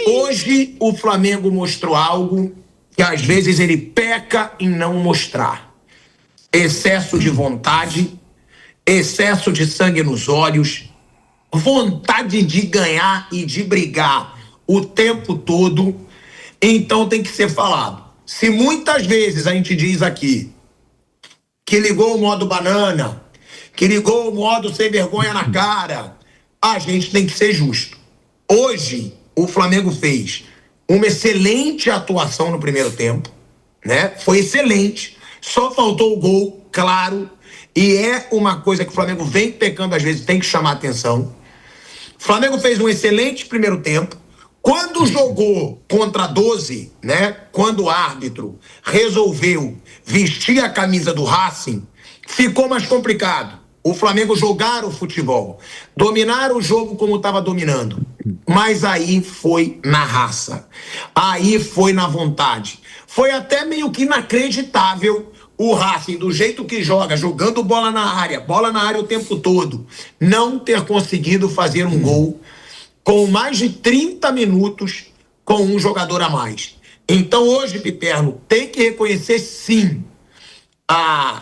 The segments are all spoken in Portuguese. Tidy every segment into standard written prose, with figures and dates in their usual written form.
Hoje o Flamengo mostrou algo que às vezes ele peca em não mostrar. Excesso de vontade, excesso de sangue nos olhos, vontade de ganhar e de brigar o tempo todo. Então tem que ser falado. Se muitas vezes a gente diz aqui que ligou o modo banana, que ligou o modo sem vergonha na cara, a gente tem que ser justo. Hoje o Flamengo fez uma excelente atuação no primeiro tempo, né? Foi excelente. Só faltou o gol, claro. E é uma coisa que o Flamengo vem pecando às vezes, tem que chamar atenção. O Flamengo fez um excelente primeiro tempo. Quando jogou contra 12, né? Quando o árbitro resolveu vestir a camisa do Racing, ficou mais complicado. O Flamengo jogar o futebol, dominar o jogo como estava dominando. Mas aí foi na raça, aí foi na vontade. Foi até meio que inacreditável o Racing, do jeito que joga, jogando bola na área o tempo todo, não ter conseguido fazer um gol com mais de 30 minutos com um jogador a mais. Então hoje, Piperno, tem que reconhecer sim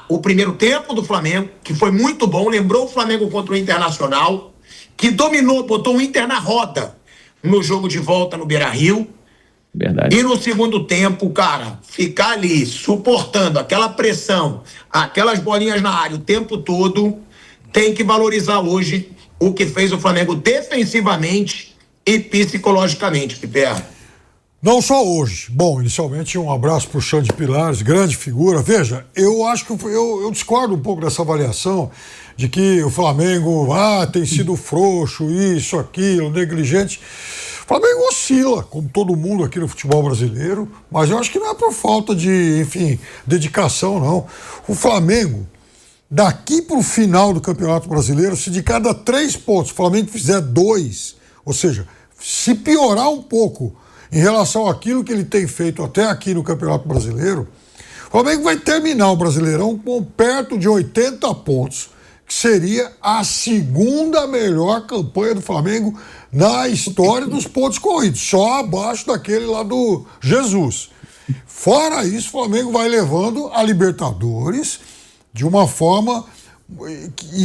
o primeiro tempo do Flamengo, que foi muito bom, lembrou o Flamengo contra o Internacional, que dominou, botou o Inter na roda no jogo de volta no Beira-Rio. Verdade. E no segundo tempo, cara, ficar ali suportando aquela pressão, aquelas bolinhas na área o tempo todo, tem que valorizar hoje o que fez o Flamengo defensivamente e psicologicamente, Piperno. Não só hoje. Bom, inicialmente um abraço para o Xande Pilares, grande figura. Veja, eu acho que eu discordo um pouco dessa avaliação de que o Flamengo tem sido frouxo, isso, aquilo, negligente. O Flamengo oscila, como todo mundo aqui no futebol brasileiro, mas eu acho que não é por falta de, enfim, dedicação, não. O Flamengo, daqui para o final do Campeonato Brasileiro, se de cada 3 pontos o Flamengo fizer 2, ou seja, se piorar um pouco em relação àquilo que ele tem feito até aqui no Campeonato Brasileiro, o Flamengo vai terminar o Brasileirão com perto de 80 pontos, que seria a segunda melhor campanha do Flamengo na história dos pontos corridos, só abaixo daquele lá do Jesus. Fora isso, o Flamengo vai levando a Libertadores de uma forma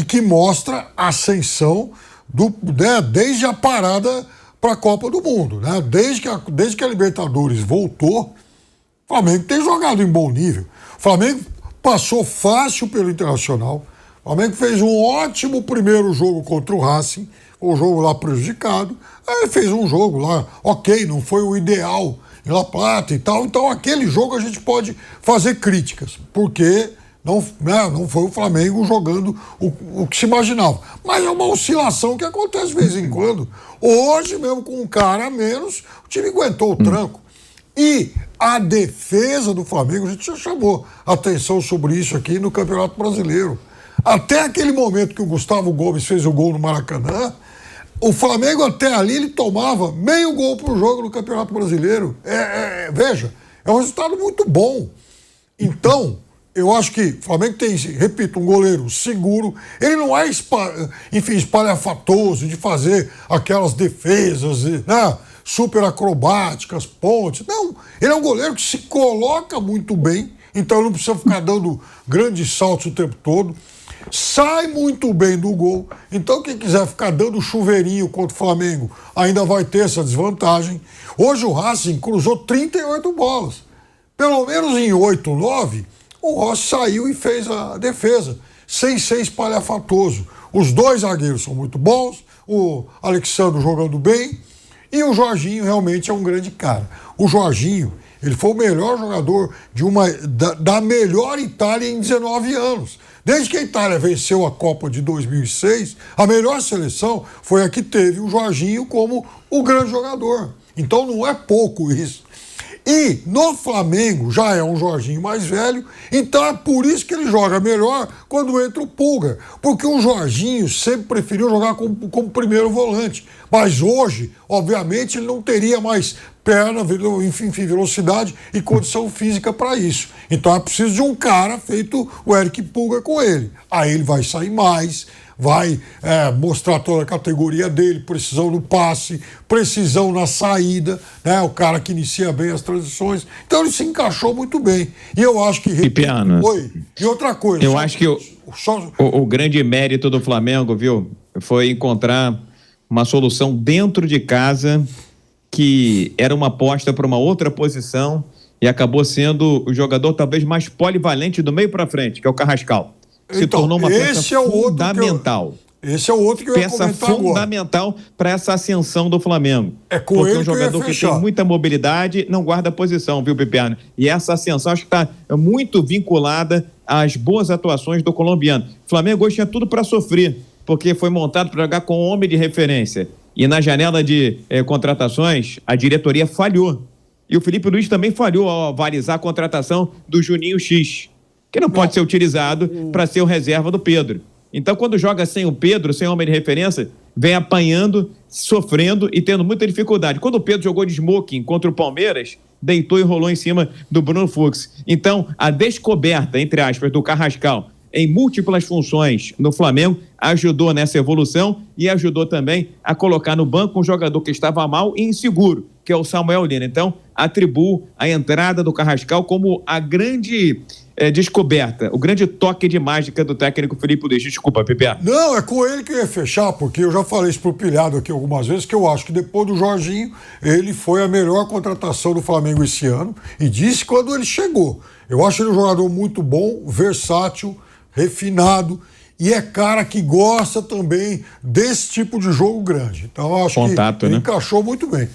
que mostra a ascensão desde a parada para a Copa do Mundo, né? Desde que a Libertadores voltou, o Flamengo tem jogado em bom nível. O Flamengo passou fácil pelo Internacional. O Flamengo fez um ótimo primeiro jogo contra o Racing, o jogo lá prejudicado. Aí fez um jogo lá, ok, não foi o ideal em La Plata e tal. Então aquele jogo a gente pode fazer críticas, porque não foi o Flamengo jogando o que se imaginava. Mas é uma oscilação que acontece de vez em quando. Hoje, mesmo com um cara a menos, o time aguentou o tranco. E a defesa do Flamengo, a gente já chamou atenção sobre isso aqui no Campeonato Brasileiro. Até aquele momento que o Gustavo Gomes fez o gol no Maracanã, o Flamengo até ali ele tomava meio gol por jogo no Campeonato Brasileiro. Veja, é um resultado muito bom. Então, eu acho que o Flamengo tem, repito, um goleiro seguro. Ele não é, espalhafatoso de fazer aquelas defesas, né, super acrobáticas, pontes. Não, ele é um goleiro que se coloca muito bem, então não precisa ficar dando grandes saltos o tempo todo. Sai muito bem do gol. Então quem quiser ficar dando chuveirinho contra o Flamengo ainda vai ter essa desvantagem. Hoje o Racing cruzou 38 bolas. Pelo menos em 8, 9... o Rossi saiu e fez a defesa, sem ser espalhafatoso. Os 2 zagueiros são muito bons, o Alexandre jogando bem, e o Jorginho realmente é um grande cara. O Jorginho, ele foi o melhor jogador da melhor Itália em 19 anos. Desde que a Itália venceu a Copa de 2006, a melhor seleção foi a que teve o Jorginho como o grande jogador. Então não é pouco isso. E no Flamengo já é um Jorginho mais velho, então é por isso que ele joga melhor quando entra o Pulgar, porque o Jorginho sempre preferiu jogar como primeiro volante, mas hoje, obviamente, ele não teria mais perna, enfim, velocidade e condição física para isso. Então é preciso de um cara feito o Eric Pulgar com ele. Aí ele vai sair mais, vai mostrar toda a categoria dele, precisão no passe, precisão na saída, né? O cara que inicia bem as transições. Então ele se encaixou muito bem. E eu acho que... E outra coisa... Eu acho que o grande mérito do Flamengo, viu, foi encontrar uma solução dentro de casa que era uma aposta para uma outra posição e acabou sendo o jogador talvez mais polivalente do meio para frente, que é o Carrascal. Se tornou uma peça fundamental. Esse é o outro que eu ia comentar agora. Peça fundamental para essa ascensão do Flamengo. É com porque ele um jogador que tem muita mobilidade não guarda posição, viu, Piperno? E essa ascensão acho que está muito vinculada às boas atuações do colombiano. O Flamengo hoje tinha tudo para sofrer, porque foi montado para jogar com homem de referência. E na janela de contratações, a diretoria falhou. E o Felipe Luiz também falhou ao avalizar a contratação do Juninho X, que não pode ser utilizado para ser o reserva do Pedro. Então, quando joga sem o Pedro, sem homem de referência, vem apanhando, sofrendo e tendo muita dificuldade. Quando o Pedro jogou de smoking contra o Palmeiras, deitou e rolou em cima do Bruno Fux. Então, a descoberta, entre aspas, do Carrascal em múltiplas funções no Flamengo ajudou nessa evolução e ajudou também a colocar no banco um jogador que estava mal e inseguro, que é o Samuel Lino. Então, atribuo a entrada do Carrascal como a grande descoberta, o grande toque de mágica do técnico Felipe Luiz. Desculpa, Pepe. Não, é com ele que eu ia fechar, porque eu já falei isso pro Pilhado aqui algumas vezes, que eu acho que depois do Jorginho, ele foi a melhor contratação do Flamengo esse ano, e disse quando ele chegou. Eu acho ele um jogador muito bom, versátil, refinado, e é cara que gosta também desse tipo de jogo grande. Então eu acho que ele encaixou muito bem.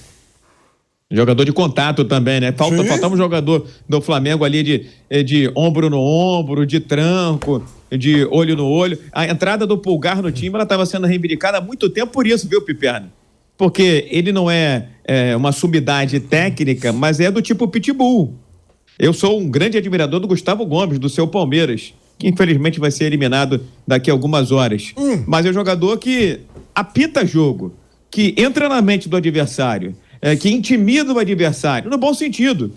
Jogador de contato também, né? Faltava um jogador do Flamengo ali de ombro no ombro, de tranco, de olho no olho. A entrada do Pulgar no time, ela estava sendo reivindicada há muito tempo por isso, viu, Piperno? Porque ele não é uma sumidade técnica, mas é do tipo pitbull. Eu sou um grande admirador do Gustavo Gomes, do seu Palmeiras, que infelizmente vai ser eliminado daqui a algumas horas. Mas é um jogador que apita jogo, que entra na mente do adversário, que intimida o adversário, no bom sentido.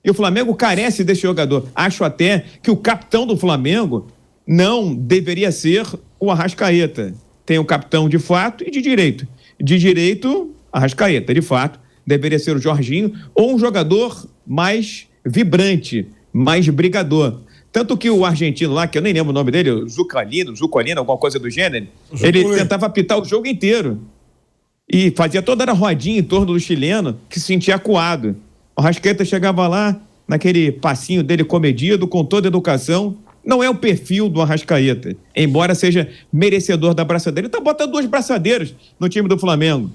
E o Flamengo carece desse jogador. Acho até que o capitão do Flamengo não deveria ser o Arrascaeta. Tem um capitão de fato e de direito. De direito, Arrascaeta. De fato, deveria ser o Jorginho ou um jogador mais vibrante, mais brigador. Tanto que o argentino lá, que eu nem lembro o nome dele, o Zucolino, alguma coisa do gênero, ele tentava apitar o jogo inteiro. E fazia toda a rodinha em torno do chileno, que se sentia acuado. O Arrascaeta chegava lá, naquele passinho dele comedido, com toda a educação. Não é o perfil do Arrascaeta, embora seja merecedor da braçadeira. Então bota 2 braçadeiras no time do Flamengo.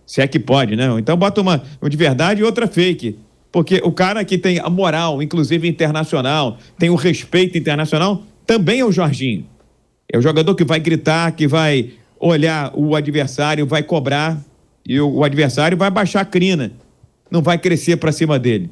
Se é que pode, né? Então bota uma de verdade e outra fake. Porque o cara que tem a moral, inclusive internacional, tem o respeito internacional, também é o Jorginho. É o jogador que vai gritar, que vai olhar o adversário, vai cobrar, e o adversário vai baixar a crina, não vai crescer para cima dele.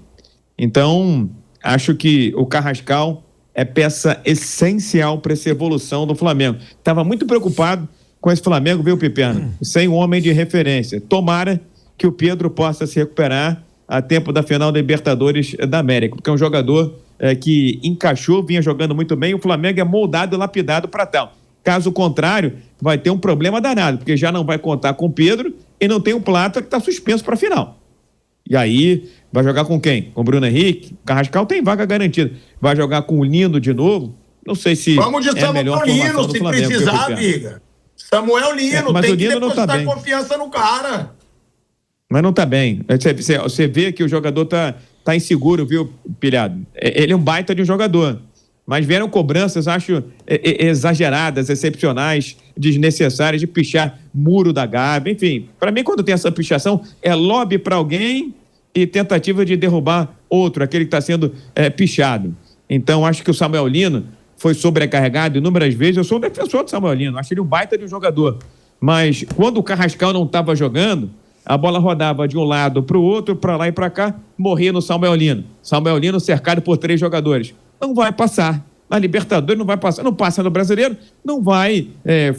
Então, acho que o Carrascal é peça essencial para essa evolução do Flamengo. Estava muito preocupado com esse Flamengo, viu, Piperno? Sem um homem de referência. Tomara que o Pedro possa se recuperar a tempo da final da Libertadores da América, porque é um jogador que encaixou, vinha jogando muito bem, e o Flamengo é moldado e lapidado para tal. Caso contrário, vai ter um problema danado, porque já não vai contar com o Pedro e não tem o Plata, que está suspenso para a final. E aí, vai jogar com quem? Com o Bruno Henrique? O Carrascal tem vaga garantida. Vai jogar com o Lino de novo? Não sei se vamos de é a melhor formação do Flamengo. Se precisar, amiga. Samuel Lino, mas tem o Lino que depositar confiança no cara. Mas não tá bem. Você vê que o jogador tá inseguro, viu, Pilhado? Ele é um baita de um jogador. Mas vieram cobranças, acho, exageradas, excepcionais, desnecessárias, de pichar muro da Gávea. Enfim, para mim, quando tem essa pichação, é lobby para alguém e tentativa de derrubar outro, aquele que está sendo pichado. Então, acho que o Samuel Lino foi sobrecarregado inúmeras vezes. Eu sou um defensor do Samuel Lino, acho ele um baita de um jogador. Mas quando o Carrascal não estava jogando, a bola rodava de um lado para o outro, para lá e para cá, morria no Samuel Lino. Samuel Lino cercado por 3 jogadores. Não vai passar. Na Libertadores não vai passar. Não passa no Brasileiro, não vai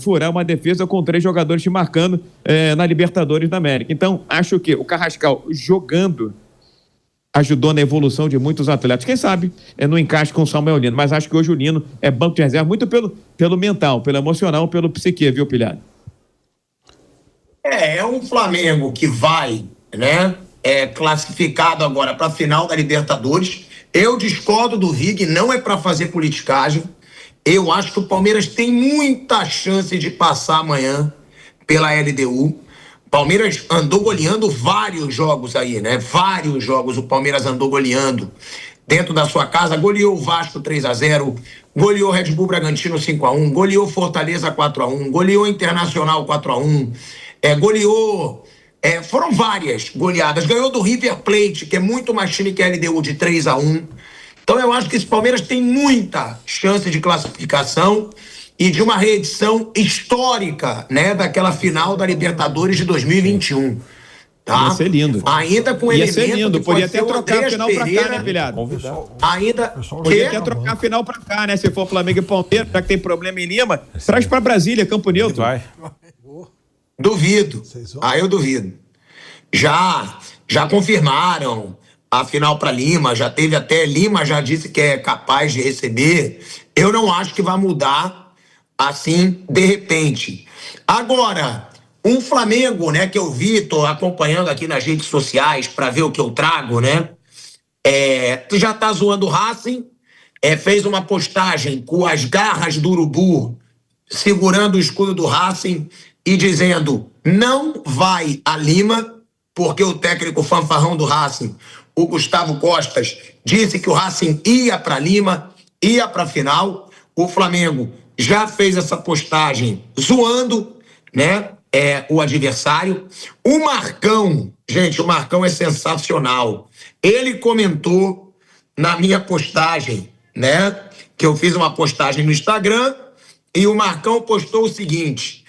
furar uma defesa com 3 jogadores te marcando na Libertadores da América. Então, acho que o Carrascal jogando ajudou na evolução de muitos atletas. Quem sabe no encaixe com o Samuel Lino, mas acho que hoje o Lino é banco de reserva muito pelo mental, pelo emocional, pelo psique, viu, Pilhado? É um Flamengo que vai, né, classificado agora para a final da Libertadores. Eu discordo do Vig, não é para fazer politicagem. Eu acho que o Palmeiras tem muita chance de passar amanhã pela LDU. Palmeiras andou goleando vários jogos aí, né? Vários jogos o Palmeiras andou goleando dentro da sua casa. Goleou o Vasco 3-0, goleou o Red Bull Bragantino 5-1, goleou Fortaleza 4-1, goleou o Internacional 4-1, goleou... foram várias goleadas. Ganhou do River Plate, que é muito mais time que a LDU, de 3-1. Então eu acho que esse Palmeiras tem muita chance de classificação e de uma reedição histórica, né, daquela final da Libertadores de 2021. Tá? Ia ser lindo. Ainda com Ia elemento ser lindo. que Podia pode até ser o trocar a Andrés final Pereira, pra cá, né, Pilhado? Ainda... Podia até trocar a final pra cá, né? Se for Flamengo e Palmeiras, já que tem problema em Lima, traz pra Brasília, Campo Neutro. Vai. Duvido. Eu duvido. Já confirmaram a final para Lima, já teve até Lima, já disse que é capaz de receber. Eu não acho que vai mudar assim de repente. Agora, um Flamengo, né, que eu vi, tô acompanhando aqui nas redes sociais para ver o que eu trago, né? Tu já tá zoando o Racing, fez uma postagem com as garras do urubu segurando o escudo do Racing e dizendo: não vai a Lima, porque o técnico fanfarrão do Racing, o Gustavo Costas, disse que o Racing ia para Lima, ia para a final. O Flamengo já fez essa postagem zoando, né, o adversário. O Marcão, gente, o Marcão é sensacional. Ele comentou na minha postagem, né, que eu fiz uma postagem no Instagram, e o Marcão postou o seguinte: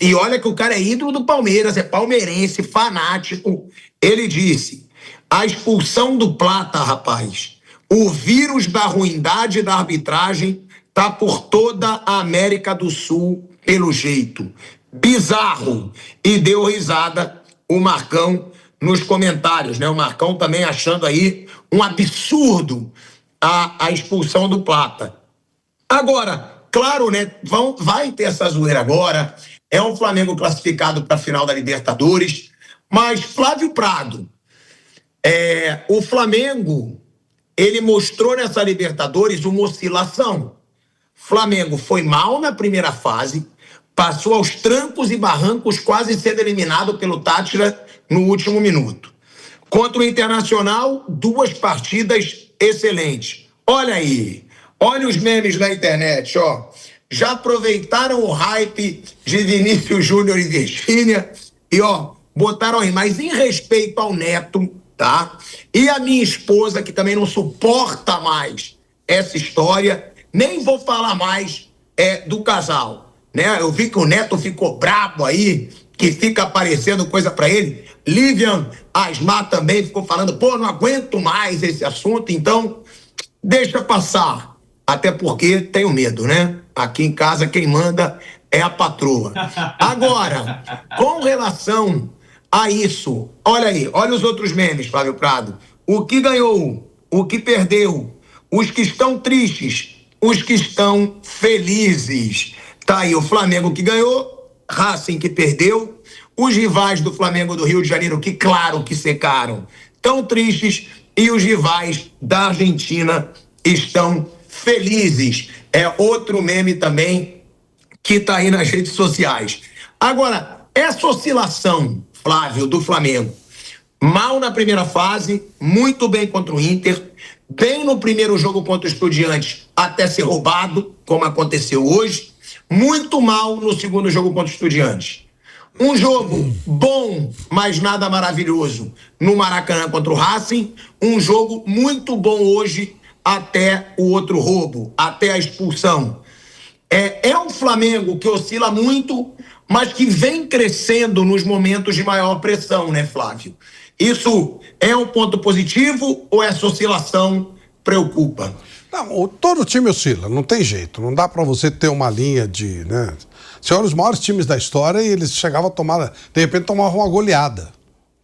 e olha que o cara é ídolo do Palmeiras, é palmeirense, fanático. Ele disse: a expulsão do Plata, rapaz, o vírus da ruindade da arbitragem tá por toda a América do Sul, pelo jeito. Bizarro. E deu risada o Marcão nos comentários, né? O Marcão também achando aí um absurdo a expulsão do Plata. Agora, claro, né? Vai ter essa zoeira agora. É um Flamengo classificado para a final da Libertadores. Mas, Flávio Prado, o Flamengo, ele mostrou nessa Libertadores uma oscilação. Flamengo foi mal na primeira fase, passou aos trancos e barrancos, quase sendo eliminado pelo Tátira no último minuto. Contra o Internacional, 2 partidas excelentes. Olha aí, olha os memes na internet, ó. Já aproveitaram o hype de Vinícius Júnior e Virgínia e, ó, botaram aí. Mas em respeito ao Neto, tá? E a minha esposa, que também não suporta mais essa história, nem vou falar mais do casal, né? Eu vi que o Neto ficou brabo aí, que fica aparecendo coisa pra ele. Livian Asmar também ficou falando: pô, não aguento mais esse assunto, então deixa passar. Até porque tenho medo, né? Aqui em casa quem manda é a patroa. Agora, com relação a isso, olha aí, olha os outros memes, Flávio Prado. O que ganhou, o que perdeu, os que estão tristes, os que estão felizes. Tá aí o Flamengo que ganhou, Racing que perdeu, os rivais do Flamengo do Rio de Janeiro que, claro, que secaram, tão tristes, e os rivais da Argentina estão felizes. É outro meme também que tá aí nas redes sociais. Agora, essa oscilação, Flávio, do Flamengo, mal na primeira fase, muito bem contra o Inter, bem no primeiro jogo contra o Estudiantes, até ser roubado, como aconteceu hoje, muito mal no segundo jogo contra o Estudiantes. Um jogo bom, mas nada maravilhoso, no Maracanã contra o Racing. Um jogo muito bom hoje, até o outro roubo, até a expulsão. É um Flamengo que oscila muito, mas que vem crescendo nos momentos de maior pressão, né, Flávio? Isso é um ponto positivo ou essa oscilação preocupa? Não, todo time oscila, não tem jeito. Não dá pra você ter uma linha de, né? Você olha os maiores times da história e eles chegavam a tomar, de repente tomavam uma goleada.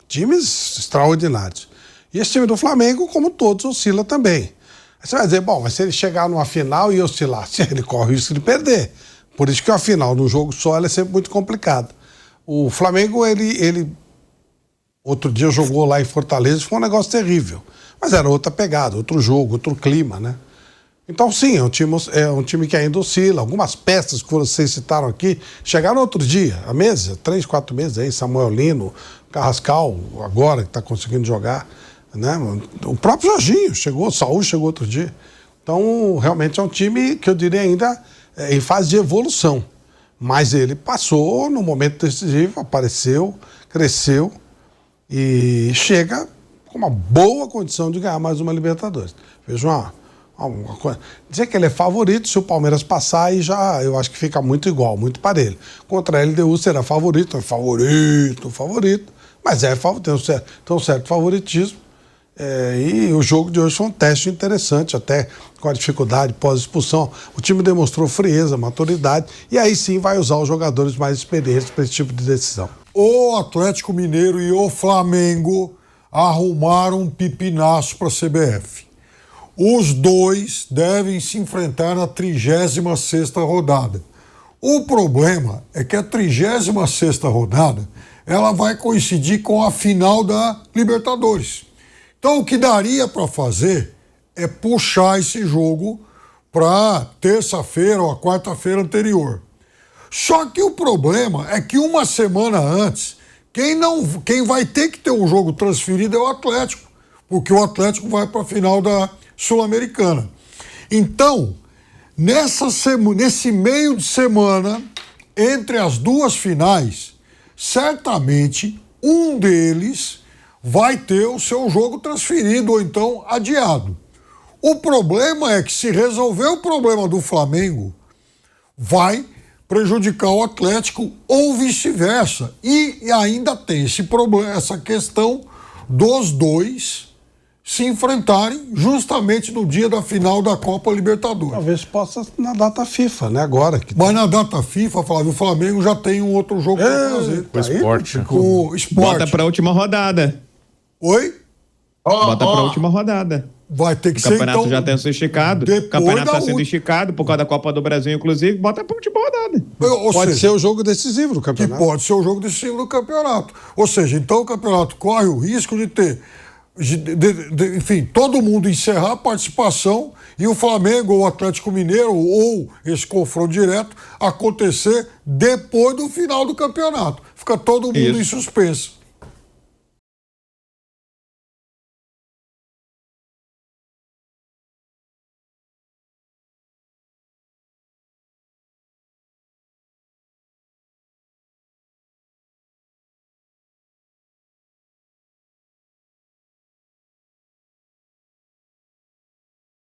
Times extraordinários. E esse time do Flamengo, como todos, oscila também. Aí você vai dizer, bom, mas se ele chegar numa final e oscilar, ele corre o risco de perder. Por isso que a final no jogo só ela é sempre muito complicada. O Flamengo, ele outro dia jogou lá em Fortaleza, foi um negócio terrível. Mas era outra pegada, outro jogo, outro clima, né? Então, sim, é um time que ainda oscila. Algumas peças que vocês citaram aqui chegaram outro dia, há meses, 3, 4 meses aí, Samuel Lino, Carrascal, agora que está conseguindo jogar, né? O próprio Jorginho chegou, o Saúl chegou outro dia. Então, realmente é um time que eu diria ainda em fase de evolução. Mas ele passou no momento decisivo, apareceu, cresceu e chega com uma boa condição de ganhar mais uma Libertadores. Veja uma coisa. Dizer que ele é favorito, se o Palmeiras passar, aí já eu acho que fica muito igual, muito parelho. Contra a LDU será favorito, favorito, mas tem um certo favoritismo. E o jogo de hoje foi um teste interessante, até com a dificuldade pós-expulsão. O time demonstrou frieza, maturidade, e aí sim vai usar os jogadores mais experientes para esse tipo de decisão. O Atlético Mineiro e o Flamengo arrumaram um pipinaço para a CBF. Os dois devem se enfrentar na 36ª rodada. O problema é que a 36ª rodada ela vai coincidir com a final da Libertadores. Então o que daria para fazer é puxar esse jogo para terça-feira ou a quarta-feira anterior. Só que o problema é que uma semana antes, quem vai ter que ter um jogo transferido é o Atlético, porque o Atlético vai para a final da Sul-Americana. Então, nesse meio de semana, entre as duas finais, certamente um deles vai ter o seu jogo transferido ou então adiado. O problema é que se resolver o problema do Flamengo, vai prejudicar o Atlético ou vice-versa. E ainda tem esse problema, essa questão dos dois se enfrentarem justamente no dia da final da Copa Libertadores. Talvez possa na data FIFA, né? Agora. Mas na data FIFA, Flávio, o Flamengo já tem um outro jogo para fazer. O Sport. Com o Sport. Bota pra última rodada. Oi? Bota pra última rodada. Vai ter que O ser, campeonato então, já tem sido esticado. O campeonato está sendo esticado por causa da Copa do Brasil, inclusive. Bota pra última rodada. Pode ser o jogo decisivo do Que campeonato. pode ser o jogo decisivo do campeonato. Ou seja, então o campeonato corre o risco de ter, enfim, todo mundo encerrar a participação e o Flamengo ou o Atlético Mineiro ou esse confronto direto acontecer depois do final do campeonato. Fica todo mundo em suspenso.